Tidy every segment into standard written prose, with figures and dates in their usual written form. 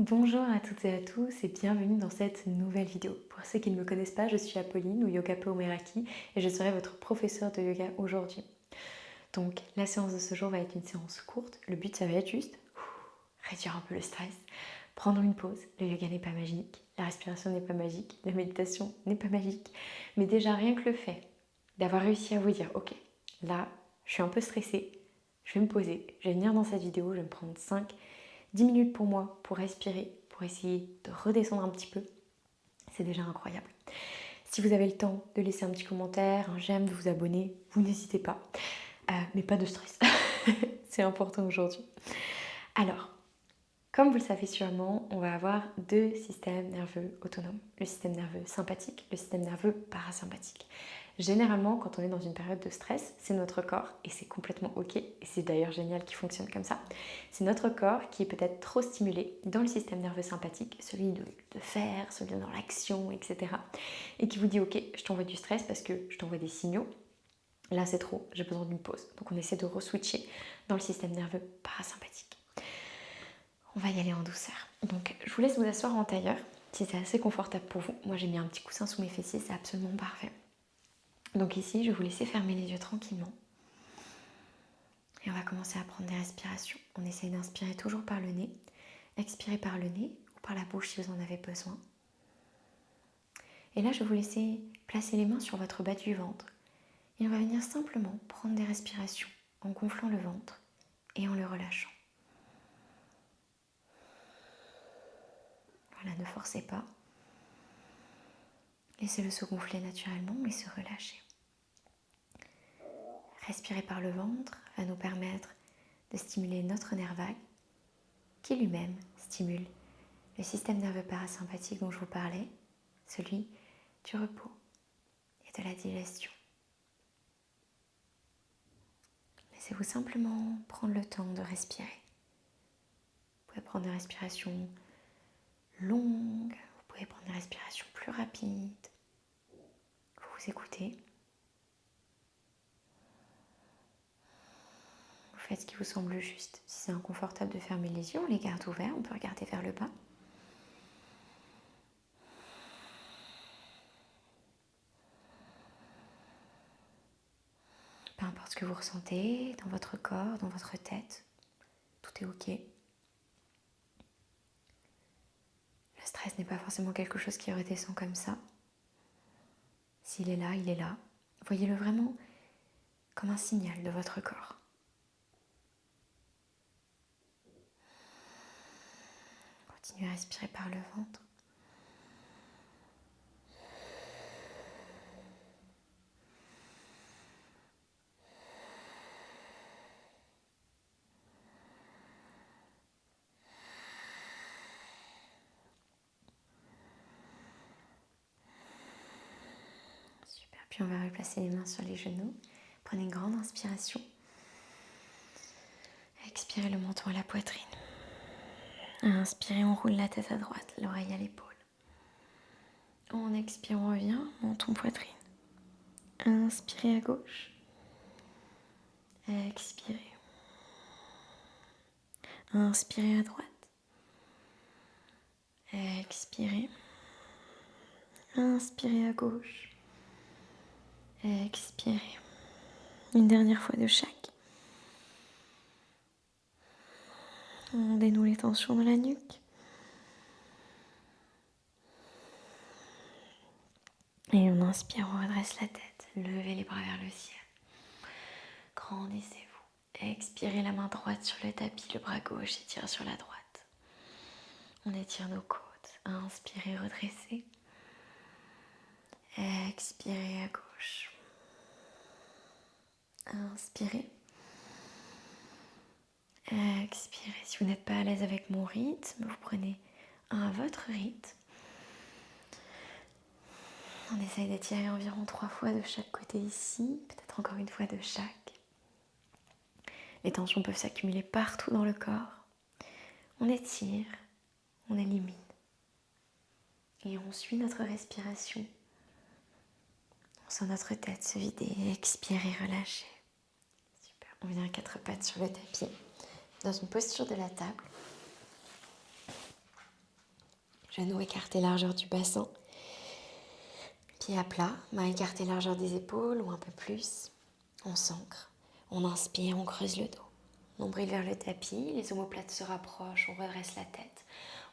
Bonjour à toutes et à tous et bienvenue dans cette nouvelle vidéo. Pour ceux qui ne me connaissent pas, je suis Apolline ou Yoga Po Meraki et je serai votre professeur de yoga aujourd'hui. Donc la séance de ce jour va être une séance courte. Le but ça va être juste réduire un peu le stress, prendre une pause. Le yoga n'est pas magique, la respiration n'est pas magique, la méditation n'est pas magique. Mais déjà rien que le fait d'avoir réussi à vous dire ok, là je suis un peu stressée, je vais me poser, je vais venir dans cette vidéo, je vais me prendre 5-10 minutes pour moi, pour respirer, pour essayer de redescendre un petit peu, c'est déjà incroyable. Si vous avez le temps de laisser un petit commentaire, un j'aime, de vous abonner, vous n'hésitez pas. Mais pas de stress, c'est important aujourd'hui. Alors, comme vous le savez sûrement, on va avoir deux systèmes nerveux autonomes. Le système nerveux sympathique, le système nerveux parasympathique. Généralement, quand on est dans une période de stress, c'est notre corps, et c'est complètement ok, et c'est d'ailleurs génial qu'il fonctionne comme ça, c'est notre corps qui est peut-être trop stimulé dans le système nerveux sympathique, celui de faire, celui dans l'action, etc. Et qui vous dit ok, je t'envoie du stress parce que je t'envoie des signaux, là c'est trop, j'ai besoin d'une pause. Donc on essaie de re-switcher dans le système nerveux parasympathique. On va y aller en douceur. Donc je vous laisse vous asseoir en tailleur, si c'est assez confortable pour vous. Moi j'ai mis un petit coussin sous mes fessiers, c'est absolument parfait. Donc ici, je vais vous laisser fermer les yeux tranquillement. Et on va commencer à prendre des respirations. On essaye d'inspirer toujours par le nez, expirer par le nez ou par la bouche si vous en avez besoin. Et là, je vais vous laisser placer les mains sur votre bas du ventre. Et on va venir simplement prendre des respirations en gonflant le ventre et en le relâchant. Voilà, ne forcez pas. Laissez-le se gonfler naturellement et se relâcher. Respirer par le ventre va nous permettre de stimuler notre nerf vague qui lui-même stimule le système nerveux parasympathique dont je vous parlais, celui du repos et de la digestion. Laissez-vous simplement prendre le temps de respirer. Vous pouvez prendre des respirations longues, vous pouvez prendre des respirations plus rapides. Vous vous écoutez. Vous faites ce qui vous semble juste. Si c'est inconfortable de fermer les yeux, on les garde ouverts, on peut regarder vers le bas. Peu importe ce que vous ressentez dans votre corps, dans votre tête, tout est ok. Le stress n'est pas forcément quelque chose qui redescend comme ça. S'il est là, il est là. Voyez-le vraiment comme un signal de votre corps. Continuez à respirer par le ventre. Super. Puis on va replacer les mains sur les genoux. Prenez une grande inspiration. Expirez le menton à la poitrine. Inspirez, on roule la tête à droite, l'oreille à l'épaule. On expire, on revient, menton, poitrine. Inspirez à gauche. Expirez. Inspirez à droite. Expirez. Inspirez à gauche. Expirez. Une dernière fois de chaque. On dénoue les tensions de la nuque. Et on inspire, on redresse la tête. Levez les bras vers le ciel. Grandissez-vous. Expirez la main droite sur le tapis, le bras gauche étire sur la droite. On étire nos côtes. Inspirez, redressez. Expirez à gauche. Inspirez. Expirez. Si vous n'êtes pas à l'aise avec mon rythme, vous prenez un à votre rythme. On essaye d'étirer environ 3 fois de chaque côté ici, peut-être encore une fois de chaque. Les tensions peuvent s'accumuler partout dans le corps. On étire, on élimine. Et on suit notre respiration. On sent notre tête se vider, expirer, relâcher. Super. On vient à 4 pattes sur le tapis, dans une posture de la table. Genoux écartés largeur du bassin. Pieds à plat, mains écartées largeur des épaules ou un peu plus. On s'ancre. On inspire, on creuse le dos. Nombril vers le tapis, les omoplates se rapprochent, on redresse la tête.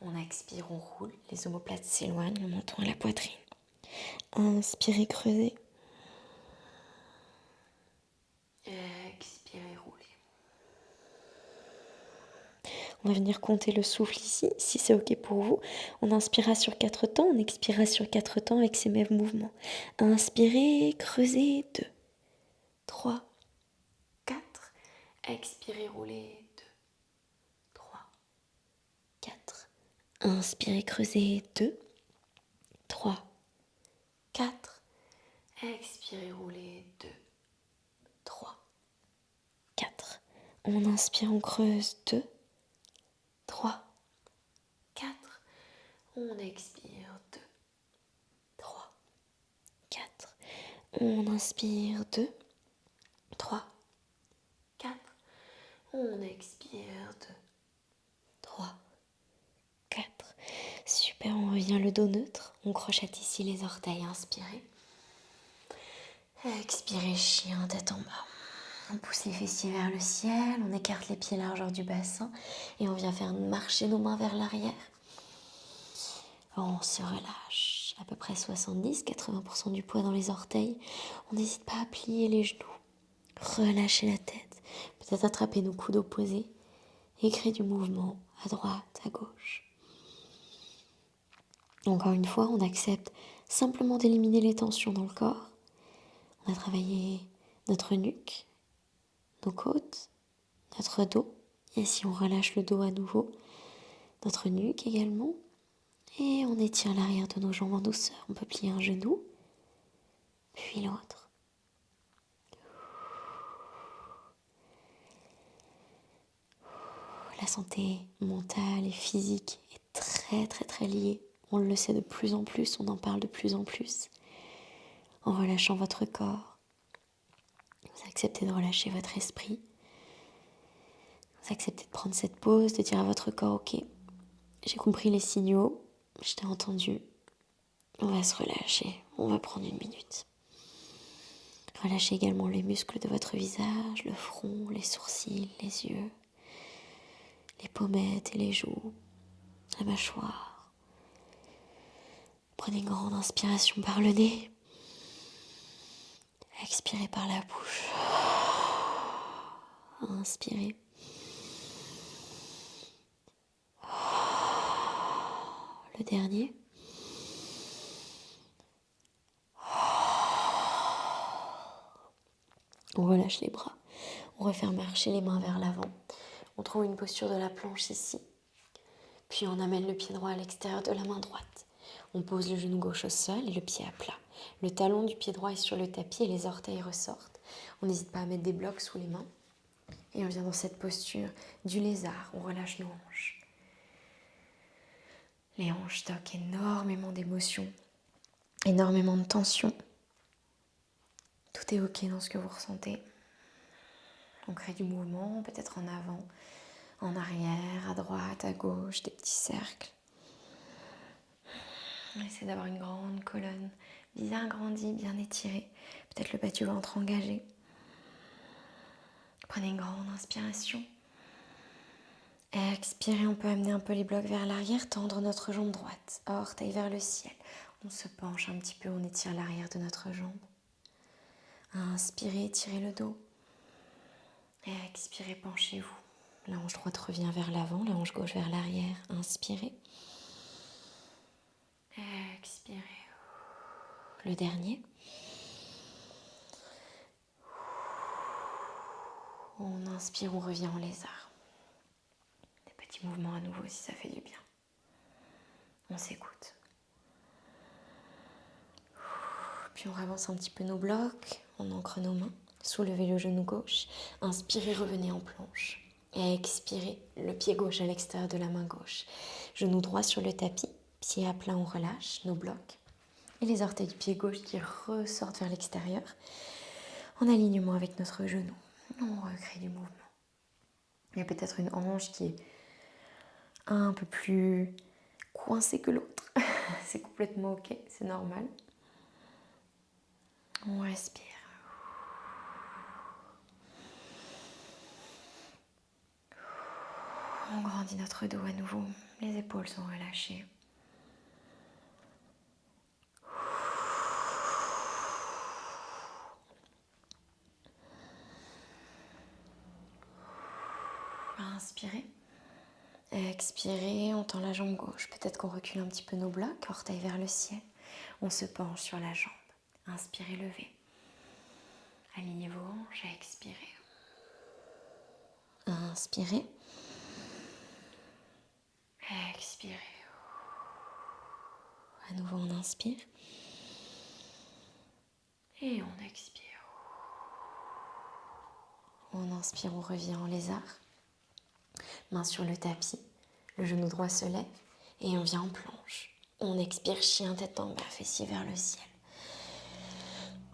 On expire, on roule, les omoplates s'éloignent, le menton à la poitrine. Inspirez, creusez. Expirez, roulez. On va venir compter le souffle ici, si c'est ok pour vous. On inspirera sur 4 temps, on expirera sur 4 temps avec ces mêmes mouvements. Inspirez, creusez, 2, 3, 4. Expirez, roulez, 2, 3, 4. Inspirez, creusez, 2, 3, 4. Expirez, roulez, 2, 3, 4. On inspire, on creuse, 2, 3, 4. On expire, 2, 3, 4. On inspire, 2, 3, 4. On expire, 2, 3, 4. Super, on revient le dos neutre. On crochette ici les orteils, inspirez. Expirez, chien, tête en bas. On pousse les fessiers vers le ciel, on écarte les pieds largeur du bassin et on vient faire marcher nos mains vers l'arrière. On se relâche, à peu près 70-80% du poids dans les orteils. On n'hésite pas à plier les genoux, relâcher la tête, peut-être attraper nos coudes opposés et créer du mouvement à droite, à gauche. Encore une fois, on accepte simplement d'éliminer les tensions dans le corps. On a travaillé notre nuque, nos côtes, notre dos. Et si on relâche le dos à nouveau, notre nuque également. Et on étire l'arrière de nos jambes en douceur. On peut plier un genou, puis l'autre. La santé mentale et physique est très très très liée. On le sait de plus en plus, on en parle de plus en plus. En relâchant votre corps, vous acceptez de relâcher votre esprit. Vous acceptez de prendre cette pause, de dire à votre corps, ok, j'ai compris les signaux, je t'ai entendu, on va se relâcher, on va prendre 1 minute. Relâchez également les muscles de votre visage, le front, les sourcils, les yeux, les pommettes et les joues, la mâchoire. Prenez une grande inspiration par le nez. Expirez par la bouche. Inspirez. Le dernier. On relâche les bras. On refait marcher les mains vers l'avant. On trouve une posture de la planche ici. Puis on amène le pied droit à l'extérieur de la main droite. On pose le genou gauche au sol et le pied à plat. Le talon du pied droit est sur le tapis et les orteils ressortent. On n'hésite pas à mettre des blocs sous les mains. Et on vient dans cette posture du lézard. On relâche nos hanches. Les hanches stockent énormément d'émotions, énormément de tension. Tout est ok dans ce que vous ressentez. On crée du mouvement, peut-être en avant, en arrière, à droite, à gauche, des petits cercles. On essaie d'avoir une grande colonne, bien grandie, bien étirée. Peut-être le bas du ventre engagé. Prenez une grande inspiration. Expirez, on peut amener un peu les blocs vers l'arrière, tendre notre jambe droite, orteil vers le ciel. On se penche un petit peu, on étire l'arrière de notre jambe. Inspirez, étirez le dos. Expirez, penchez-vous. La hanche droite revient vers l'avant, la hanche gauche vers l'arrière. Inspirez. Expirez. Le dernier. On inspire, on revient en lézard. Des petits mouvements à nouveau si ça fait du bien. On s'écoute. Puis on avance un petit peu nos blocs, on ancre nos mains. Soulevez le genou gauche. Inspirez, revenez en planche. Et expirez, le pied gauche à l'extérieur de la main gauche. Genou droit sur le tapis. Pied à plat, on relâche nos blocs. Et les orteils du pied gauche qui ressortent vers l'extérieur. En alignement avec notre genou. On recrée du mouvement. Il y a peut-être une hanche qui est un peu plus coincée que l'autre. C'est complètement ok, c'est normal. On respire. On grandit notre dos à nouveau. Les épaules sont relâchées. Inspirez. Expirez, on tend la jambe gauche. Peut-être qu'on recule un petit peu nos blocs, orteils vers le ciel. On se penche sur la jambe. Inspirez, levez. Alignez vos hanches, expirez. Inspirez. Expirez. À nouveau, on inspire. Et on expire. On inspire, on revient en lézard. Main sur le tapis. Le genou droit se lève. Et on vient en planche. On expire, chien tête en bas, fessier vers le ciel.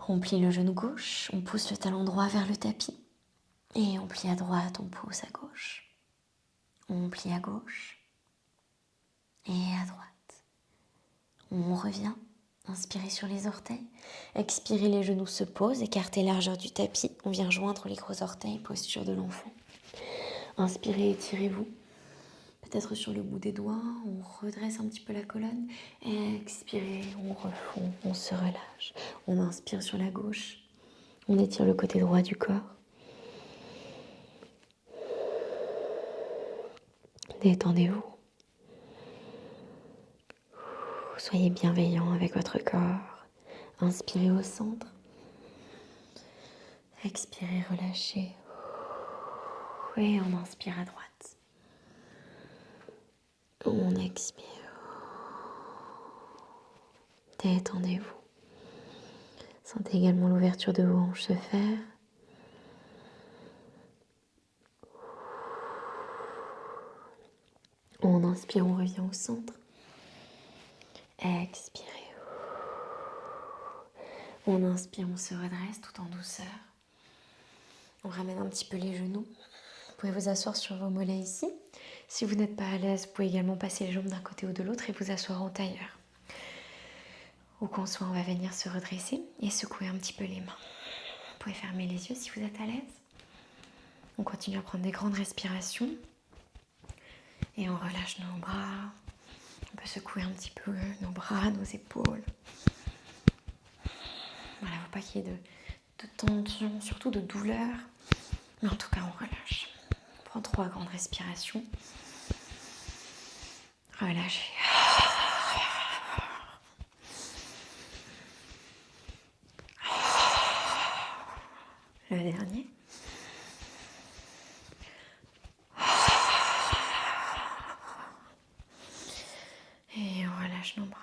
On plie le genou gauche. On pousse le talon droit vers le tapis. Et on plie à droite, on pousse à gauche. On plie à gauche. Et à droite. On revient. Inspirez sur les orteils. Expirez, les genoux se posent. Écartez largeur du tapis. On vient joindre les gros orteils, posture de l'enfant. Inspirez, étirez-vous. Peut-être sur le bout des doigts. On redresse un petit peu la colonne. Expirez, on refond, on se relâche. On inspire sur la gauche. On étire le côté droit du corps. Détendez-vous. Soyez bienveillant avec votre corps. Inspirez au centre. Expirez, relâchez. Et on inspire à droite. On expire. Détendez-vous. Sentez également l'ouverture de vos hanches se faire. On inspire, on revient au centre. Expirez. On inspire, on se redresse tout en douceur. On ramène un petit peu les genoux. Vous pouvez vous asseoir sur vos mollets ici. Si vous n'êtes pas à l'aise, vous pouvez également passer les jambes d'un côté ou de l'autre et vous asseoir en tailleur. Où qu'on soit, on va venir se redresser et secouer un petit peu les mains. Vous pouvez fermer les yeux si vous êtes à l'aise. On continue à prendre des grandes respirations. Et on relâche nos bras. On peut secouer un petit peu nos bras, nos épaules. Voilà, il ne faut pas qu'il y ait de tension, surtout de douleur. Mais en tout cas, on relâche. On prend 3 grandes respirations. Relâchez. Le dernier. Et on relâche nos bras.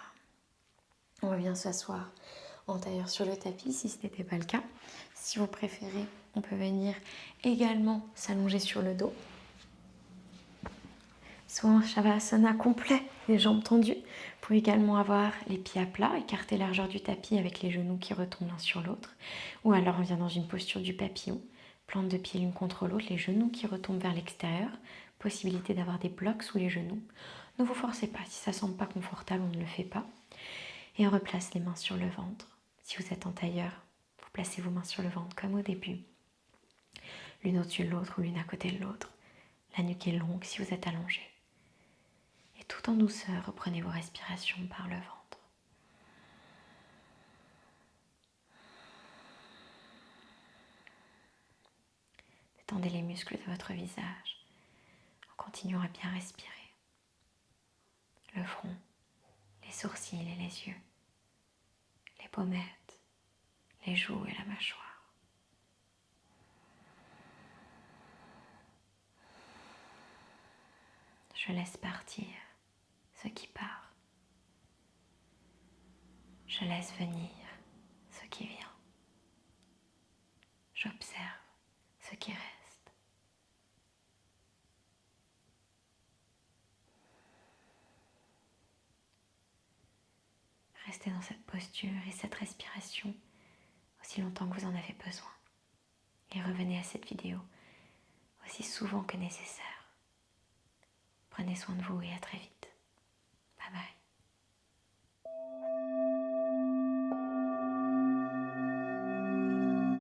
On revient s'asseoir en tailleur sur le tapis si ce n'était pas le cas. Si vous préférez, on peut venir également s'allonger sur le dos. Soit un Shavasana complet, les jambes tendues. Vous pouvez également avoir les pieds à plat, écarter largeur du tapis avec les genoux qui retombent l'un sur l'autre. Ou alors on vient dans une posture du papillon, plante de pieds l'une contre l'autre, les genoux qui retombent vers l'extérieur. Possibilité d'avoir des blocs sous les genoux. Ne vous forcez pas, si ça ne semble pas confortable, on ne le fait pas. Et on replace les mains sur le ventre. Si vous êtes en tailleur, vous placez vos mains sur le ventre comme au début. L'une au-dessus de l'autre ou l'une à côté de l'autre. La nuque est longue si vous êtes allongé. Et tout en douceur, reprenez vos respirations par le ventre. Détendez les muscles de votre visage en continuant à bien respirer. Le front, les sourcils et les yeux, les pommettes, les joues et la mâchoire. Je laisse partir ce qui part. Je laisse venir ce qui vient. J'observe ce qui reste. Restez dans cette posture et cette respiration aussi longtemps que vous en avez besoin. Et revenez à cette vidéo aussi souvent que nécessaire. Prenez soin de vous et à très vite.